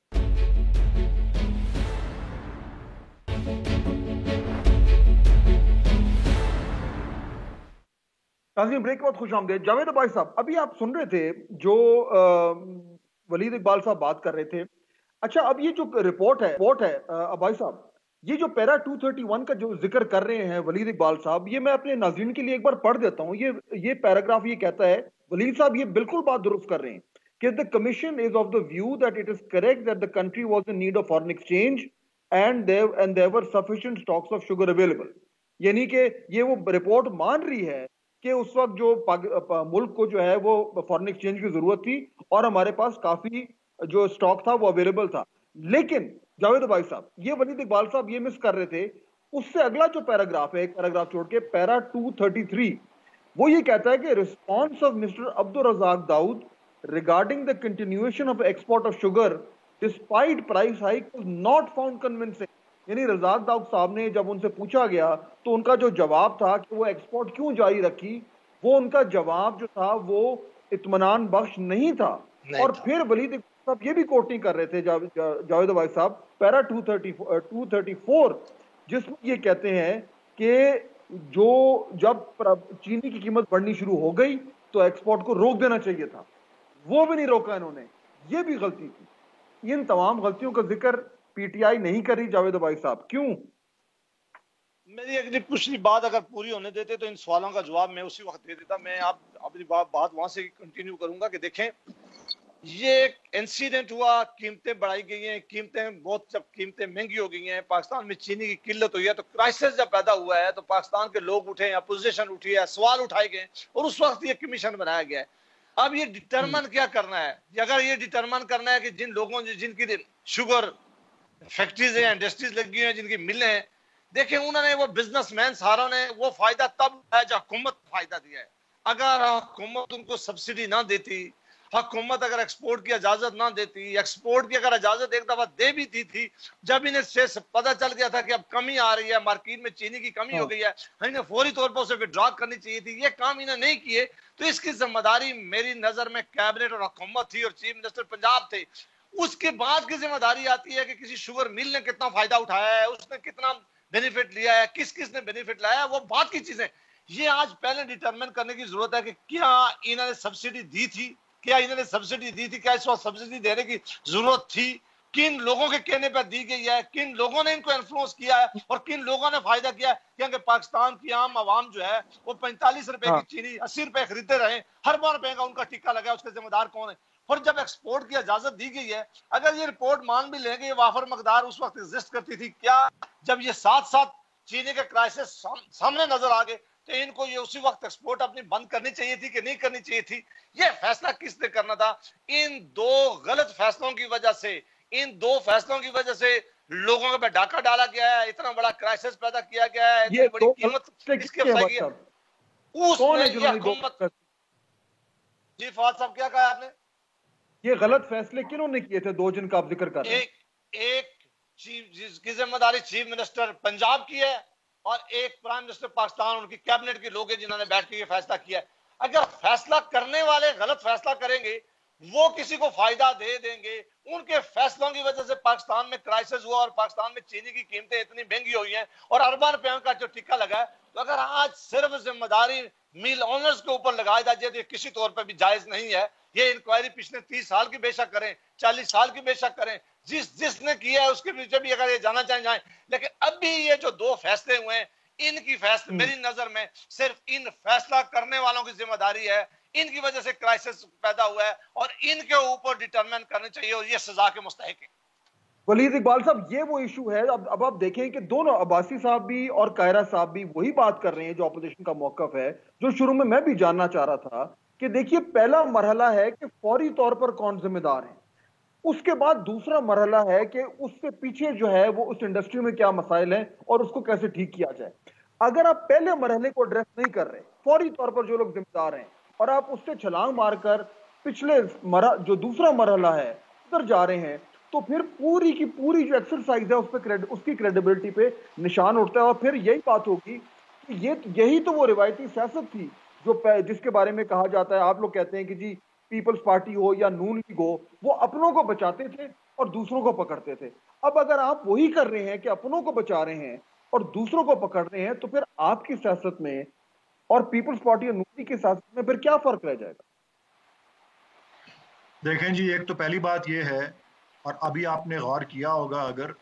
Speaker 1: नाज़रीन, ब्रेक के बाद खुश आमदीद। जावेद अब्बासी साहब, अभी आप सुन रहे थे जो वलीद इकबाल साहब बात कर रहे थे। अच्छा, अब ये जो रिपोर्ट है अब्बासी साहब, ये जो पैरा 231 का जो जिक्र कर रहे हैं वलीद इकबाल साहब, ये मैं अपने नाज़रीन के लिए एक बार पढ़ देता हूं। ये पैराग्राफ ये कहता है, वलीद साहब ये बिल्कुल बात दुरुस्त कर रहे हैं कि the commission is of the view that it is correct that the country was in need of foreign exchange and there were sufficient stocks of sugar available. यानी कि ये वो रिपोर्ट मान रही है कि उस वक्त जो मुल्क को जो है वो फॉरेन एक्सचेंज की जरूरत थी और हमारे पास काफी जो स्टॉक था वो अवेलेबल था। लेकिन जावेद भाई साहब, ये वलीद इकबाल साहब ये मिस कर रहे थे, उससे अगला जो पैराग्राफ है, एक पैराग्राफ छोड़ के पैरा 233, वो ये कहता है कि response of mister Abdul Razak Dawood regarding the continuation of export of sugar despite price hike was not found convincing. यानी रज़ाक दाऊद साहब ने जब उनसे पूछा गया तो उनका जो जवाब था कि वो एक्सपोर्ट क्यों जारी रखी, वो उनका जवाब जो था वो इत्मीनान बख्श नहीं था। और फिर वलीद साहब ये भी कोटिंग कर रहे थे जावेद भाई साहब, पैरा 234, जिसमें ये कहते हैं कि जब चीनी की कीमत बढ़नी शुरू हो गई तो एक्सपोर्ट को रोक देना चाहिए था, वो भी नहीं रोका इन्होंने, ये भी गलती थी। इन तमाम गलतियों का जिक्र पीटीआई नहीं कर रही जावेद भाई साहब, क्यों?
Speaker 4: मेरी अगली पिछली बात अगर पूरी होने देते तो इन सवालों का जवाब मैं उसी वक्त दे देता। मैं आप अपनी बात वहां से कंटिन्यू करूंगा कि देखें, ये एक इंसिडेंट हुआ, कीमतें बढ़ाई गई हैं, जब कीमतें महंगी हो गई हैं, पाकिस्तान में चीनी की किल्लत हुई है, तो क्राइसिस जब पैदा हुआ है तो पाकिस्तान के लोग उठे, अपोजिशन उठी है, सवाल उठाए गए और उस वक्त ये कमीशन बनाया गया है। अब ये डिटरमन क्या करना है, अगर ये डिटरमन करना है कि जिन लोगों जिनकी शुगर फैक्ट्रीज हैं, इंडस्ट्रीज लगी हुई हैं, जिनकी मिलें हैं, देखें उन्होंने, वो बिजनेसमैन सारों ने वो फायदा तब है जब हुकूमत फायदा दिया है। अगर हुकूमत उनको सब्सिडी ना देती, हुकूमत अगर एक्सपोर्ट की इजाजत ना देती, एक्सपोर्ट की अगर इजाजत एक दफा दे भी दी थी, जब इन्हें से पता चल गया था कि अब कमी आ रही है, मार्केट में चीनी की कमी हो गई है, इन्हें फौरी तौर पर उसे विड्रॉ करनी चाहिए थी, ये काम इन्हें नहीं किए। तो इसकी जिम्मेदारी मेरी नजर में कैबिनेट और हुकूमत थी और चीफ मिनिस्टर पंजाब थे। उसके बाद की जिम्मेदारी आती है कि किसी शुगर मिल ने कितना फायदा उठाया है, उसने कितना बेनिफिट लिया है, किस किस ने बेनिफिट लाया है, वो बात की चीजें। ये आज पहले डिटरमिन करने की जरूरत है कि क्या इन्होंने सब्सिडी दी थी, क्या इस वक्त सब्सिडी देने की जरूरत थी, किन लोगों के कहने पर दी गई है, किन लोगों ने इनको इन्फ्लुएंस किया है और किन लोगों ने फायदा किया है। क्योंकि पाकिस्तान की आम आवाम जो है वो 45 रुपए की चीनी 80 रुपए खरीदते रहे, हर बार रुपए का उनका टिक्का लगा, उसके जिम्मेदार कौन है? और जब एक्सपोर्ट की इजाजत दी गई है, अगर ये रिपोर्ट मान भी लेंगे ये वाफर मकदार उस वक्त एग्जिस्ट करती थी क्या, जब ये साथ साथ चीनी के क्राइसिस सामने नजर आ गए, तो इनको ये उसी वक्त एक्सपोर्ट अपनी बंद करनी चाहिए थी कि नहीं करनी चाहिए थी? ये फैसला किसने करना था? इन दो गलत फैसलों की वजह से लोगों पे डाका डाला गया है, इतना बड़ा क्राइसिस पैदा किया गया है, इतनी बड़ी कीमत इसके अफजाई है। जी फवाद साहब, क्या कहा आपने?
Speaker 1: ये गलत फैसले किन्होंने किए थे, दो जिनका आप जिक्र कर रहे हैं?
Speaker 4: एक चीफ, जिसकी जिम्मेदारी चीफ मिनिस्टर पंजाब की है, और एक प्राइम मिनिस्टर पाकिस्तान, उनकी कैबिनेट के लोग हैं जिन्होंने बैठ के ये फैसला किया। अगर फैसला करने वाले गलत फैसला करेंगे, वो किसी को फायदा दे देंगे, उनके फैसलों की वजह से पाकिस्तान में क्राइसिस हुआ और पाकिस्तान में चीनी की कीमतें इतनी महंगी हुई हैं और अरबों रुपयों का जो टिक्का लगा है, तो अगर आज सिर्फ जिम्मेदारी मिल ओनर्स के ऊपर लगाई जाए तो किसी तौर पर भी जायज नहीं है। ये इंक्वायरी पिछले 30 साल की बेशक करें, 40 साल की बेशक करें, जिसने किया है उसके पीछे भी अगर ये जाना चाहे जाए, लेकिन अभी ये जो दो फैसले हुए हैं, इनकी फैसले मेरी नजर में सिर्फ इन फैसला करने वालों की जिम्मेदारी है। इनकी वजह से क्राइसिस पैदा हुआ है और इनके ऊपर डिटरमिन करने चाहिए और ये सजा के मुस्तहिक है।
Speaker 1: वलीद इकबाल साहब, ये वो इशू है। अब आप देखें कि दोनों अब्बासी साहब भी और कायरा साहब भी वही बात कर रहे हैं जो अपोजिशन का मौकफ है, जो शुरू में मैं भी जानना चाह रहा था कि देखिए, पहला मरहला है कि फौरी तौर पर कौन जिम्मेदार है, उसके बाद दूसरा मरहला है कि उससे पीछे जो है वो उस इंडस्ट्री में क्या मसाइल हैं और उसको कैसे ठीक किया जाए। अगर आप पहले मरहले को एड्रेस नहीं कर रहे, फौरी तौर पर जो लोग जिम्मेदार हैं, और आप उससे छलांग मारकर पिछले जो दूसरा मरहला है उधर जा रहे हैं, तो फिर पूरी की पूरी जो एक्सरसाइज है उस पर उसकी क्रेडिबिलिटी पे निशान उठता है। और फिर यही बात होगी कि यही तो वो रिवायती सियासत थी जो जिसके बारे में कहा जाता है, आप लोग कहते हैं कि जी पीपल्स पार्टी हो या नून लीग हो, वो अपनों को बचाते थे और दूसरों को पकड़ते थे। अब अगर आप वही कर रहे हैं कि अपनों को बचा रहे हैं और दूसरों को पकड़ रहे हैं, तो फिर आपकी सियासत में और पीपल्स पार्टी और नून लीग की सियासत में फिर क्या फर्क रह जाएगा?
Speaker 3: देखें जी, एक तो पहली बात यह है, और अभी आपने गौर किया होगा अगर,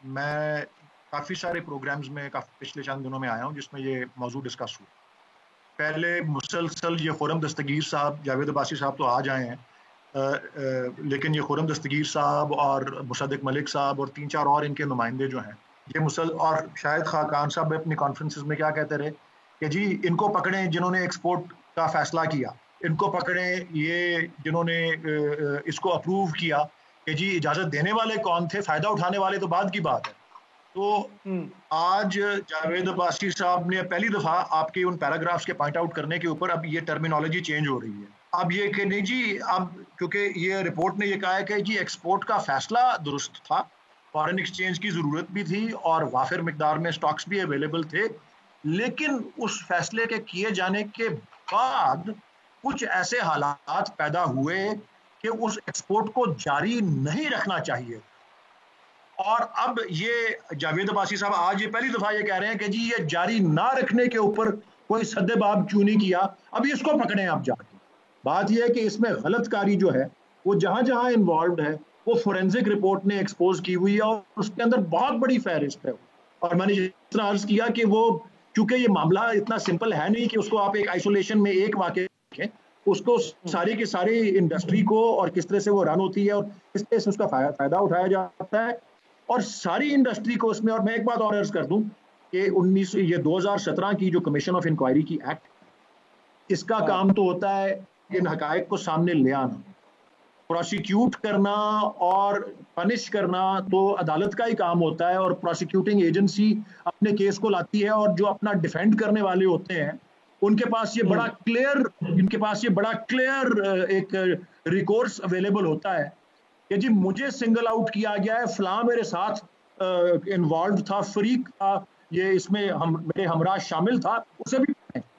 Speaker 3: मैं काफ़ी सारे प्रोग्राम्स में पिछले चंद दिनों में आया हूँ जिसमें ये मौजूद डिस्कस हुआ। पहले मुसलसल ये खुर्रम दस्तगीर साहब, जावेद अब्बासी साहब तो आ जाए हैं, लेकिन ये खुर्रम दस्तगीर साहब और मुसद्दिक मलिक साहब और 3-4 और इनके नुमाइंदे जो हैं, ये और शायद खान साहब अपनी कॉन्फ्रेंसेस में क्या कहते रहे कि जी इनको पकड़ें जिन्होंने एक्सपोर्ट का फैसला किया, इनको पकड़ें ये जिन्होंने इसको अप्रूव किया, कि जी इजाजत देने वाले कौन थे, फायदा उठाने वाले तो बाद की बात है। तो आज जावेद अब्बासी साहब ने पहली दफा आपके उन पैराग्राफ्स के पॉइंट आउट करने के ऊपर अब ये टर्मिनोलॉजी चेंज हो रही है। अब ये कि नहीं जी, अब क्योंकि ये रिपोर्ट ने ये कहा है कि जी एक्सपोर्ट का फैसला दुरुस्त था, फॉरेन एक्सचेंज की जरूरत भी थी और वाफिर मिकदार में स्टॉक्स भी अवेलेबल थे, लेकिन उस फैसले के किए जाने के बाद कुछ ऐसे हालात पैदा हुए कि उस एक्सपोर्ट को जारी नहीं रखना चाहिए। और अब ये जावेद अब्बासी साहब आज ये पहली दफा ये कह रहे हैं कि जी ये जारी ना रखने के ऊपर कोई सद्देबाब क्यों नहीं किया, अब इसको पकड़े आप जाके। बात यह है कि इसमें गलतकारी जो है वो जहां जहां इन्वॉल्व है वो फोरेंसिक रिपोर्ट ने एक्सपोज की हुई है और उसके अंदर बहुत बड़ी फहरिस्त है। और मैंने जिस तरह अर्ज किया कि वो, क्योंकि ये मामला इतना सिंपल है नहीं कि उसको आप एक आइसोलेशन में एक वाकई देखें, उसको सारी की सारी इंडस्ट्री को और किस तरह से वो रन होती है और किस तरह से उसका फायदा उठाया जाता है और सारी इंडस्ट्री को उसमें। और मैं एक बात और अर्ज कर दूं कि 2017 की जो कमीशन ऑफ इंक्वायरी की एक्ट, इसका काम तो होता है इन हकायक को सामने ले आना, प्रोसिक्यूट करना और पनिश करना तो अदालत का ही काम होता है, और प्रोसिक्यूटिंग एजेंसी अपने केस को लाती है और जो अपना डिफेंड करने वाले होते हैं उनके पास ये बड़ा क्लियर एक रिकोर्स अवेलेबल होता है कि जी मुझे सिंगल आउट किया गया है, फलां मेरे साथ इन्वॉल्व था, फरीक था, ये इसमें मेरे हमरा शामिल था, उसे भी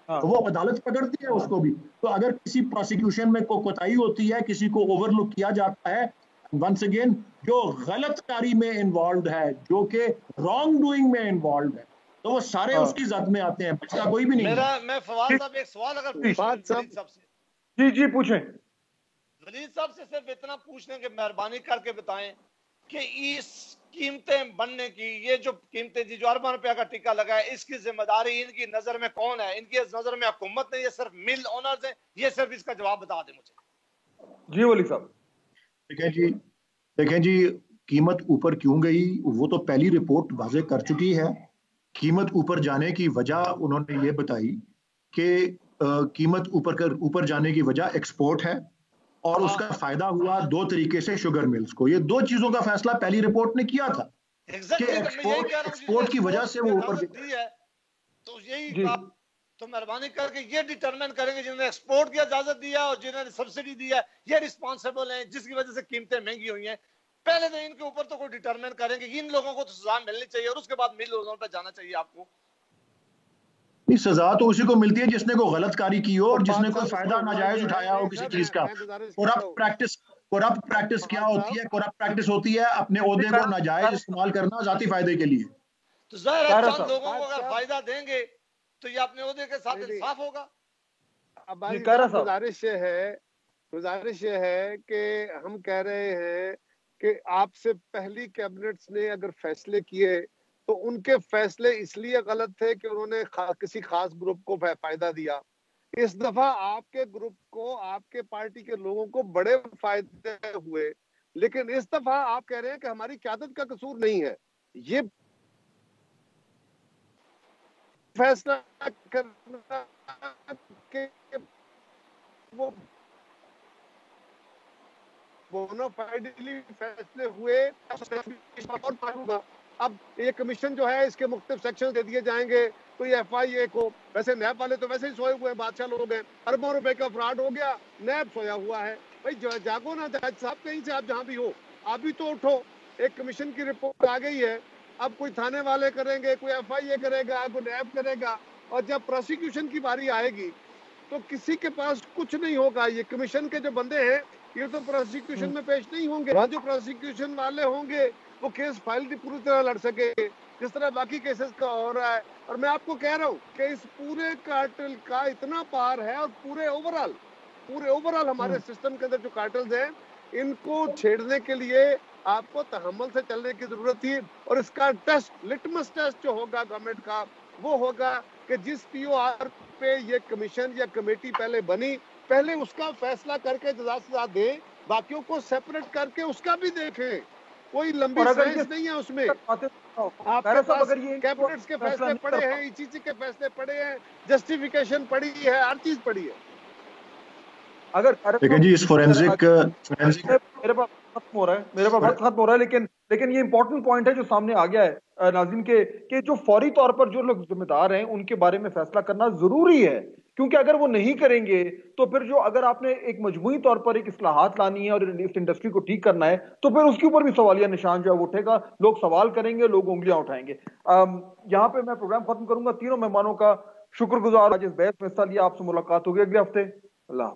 Speaker 3: वो अदालत पकड़ती है उसको भी। तो अगर किसी प्रोसिक्यूशन में कोताही होती है, किसी को ओवरलुक किया जाता है, वंस अगेन जो गलतकारी में इन्वॉल्व है, जो कि रॉन्ग डूइंग में इन्वॉल्व है, तो वो सारे उसकी जद में आते हैं, बचता कोई भी नहीं।
Speaker 4: मैं फवाद साहब एक सवाल अगर
Speaker 1: जी पूछें।
Speaker 4: वलीद साहब से सिर्फ इतना पूछने की मेहरबानी करके बताएं कि इस कीमतें बनने की, ये जो कीमतें थी जो अरबों रुपया का टिक्का लगा है, इसकी जिम्मेदारी इनकी नजर में कौन है? इनकी नजर में हुकूमत नहीं, ये सिर्फ मिल ओनर्स है? ये सिर्फ इसका जवाब बता दें मुझे।
Speaker 1: जी वली साहब।
Speaker 3: देखें जी, कीमत ऊपर क्यों गई वो तो पहली रिपोर्ट वाजे कर चुकी है। कीमत ऊपर जाने की वजह उन्होंने ये बताई कि कीमत ऊपर जाने की वजह एक्सपोर्ट है और उसका फायदा हुआ दो तरीके से शुगर मिल्स को। ये दो चीजों का फैसला पहली रिपोर्ट ने किया था कि एक्सपोर्ट की वजह से वो ऊपर
Speaker 4: दी है। तो यही तो मेहरबानी करके ये डिटरमाइन करेंगे जिन्होंने एक्सपोर्ट की इजाजत दिया और जिन्होंने सब्सिडी दिया, ये रिस्पॉन्सिबल हैं जिसकी वजह से कीमतें महंगी हुई हैं। पहले तो इनके ऊपर तो कोई डिटरमाइन करेंगे, इन लोगों को तो सजा मिलनी चाहिए और उसके बाद मिल लोगों पर जाना चाहिए आपको।
Speaker 3: नहीं, सजा तो उसी को मिलती है जिसने कोई गलतकारी की हो और जिसने कोई फायदा नाजायज उठाया हो किसी चीज का। करप्ट प्रैक्टिस क्या होती है? करप्ट प्रैक्टिस होती है अपने ओहदे को नाजायज इस्तेमाल करना जाती फायदे के लिए।
Speaker 4: तो जाहिर है चंद लोगों को अगर फायदा देंगे तो ये अपने ओहदे के साथ इंसाफ होगा।
Speaker 2: अब गुजारिश ये है कि हम कह रहे हैं कि आपसे पहली कैबिनेट्स ने अगर फैसले किए तो उनके फैसले इसलिए गलत थे कि उन्होंने किसी खास ग्रुप को फायदा दिया। इस दफा आपके ग्रुप को, आपके पार्टी के लोगों को बड़े फायदे हुए, लेकिन इस दफा आप कह रहे हैं कि हमारी क़यादत का कसूर नहीं है। ये फैसला करना कि वो बोनाफाइडली फैसले हुए और मारूंगा। अब ये कमीशन जो है इसके मुख्तलिफ सेक्शन दे दिए जाएंगे, कोई FIA को, वैसे नैब वाले तो वैसे ही सोए हुए हैं, बादशाह लोग हैं, अरबों रुपए का फ्रॉड हो गया, नैब सोया हुआ है। भाई जागो ना जज साहब, कहीं से आप जहां भी हो आप भी तो उठो। एक कमीशन की रिपोर्ट आ गई है, अब कोई थाने वाले करेंगे, कोई FIA करेगा, कोई नैब करेगा, और जब प्रोसिक्यूशन की बारी आएगी तो किसी के पास कुछ नहीं होगा। ये कमीशन के जो बंदे हैं ये तो प्रोसिक्यूशन में पेश नहीं होंगे। वहां जो प्रोसिक्यूशन वाले होंगे वो केस फाइल भी पूरी तरह लड़ सके जिस तरह बाकी केसेस का हो रहा है। और मैं आपको कह रहा हूँ कि इस पूरे कार्टेल का इतना पार है, और पूरे ओवरऑल हमारे सिस्टम के अंदर जो कार्टेल्स हैं इनको छेड़ने के लिए आपको तहम्मुल से चलने की जरूरत थी। और इसका टेस्ट, लिटमस टेस्ट जो होगा गवर्नमेंट का, वो होगा कि जिस POR पे ये कमीशन या कमेटी पहले बनी, पहले उसका फैसला करके सजा दे, बाकियों को सेपरेट करके उसका भी देखें। कोई लंबी साइंस नहीं है उसमें। आपके पास कैबिनेट्स के फैसले पड़े हैं, ICC के फैसले पड़े हैं, जस्टिफिकेशन पड़ी है, हर चीज पड़ी है।
Speaker 1: अगर
Speaker 3: लेकिन जी इस फोरेंसिक
Speaker 1: मेरे पास खत्म हो रहा है, लेकिन ये इंपॉर्टेंट पॉइंट है जो सामने आ गया है नाज़रीन के जो फौरी तौर पर जो लोग जिम्मेदार हैं उनके बारे में फैसला करना जरूरी है, क्योंकि अगर वो नहीं करेंगे तो फिर जो, अगर आपने एक मजमूई तौर पर एक इस्लाहात लानी है और इस इंडस्ट्री को ठीक करना है तो फिर उसके ऊपर भी सवालिया निशान जो है वो उठेगा, लोग सवाल करेंगे, लोग उंगलियां उठाएंगे। यहाँ पे मैं प्रोग्राम खत्म करूंगा। तीनों मेहमानों का शुक्रगुजार, आज इस बहस में हिस्सा लिया। आपसे मुलाकात होगी अगले हफ्ते। अल्लाह।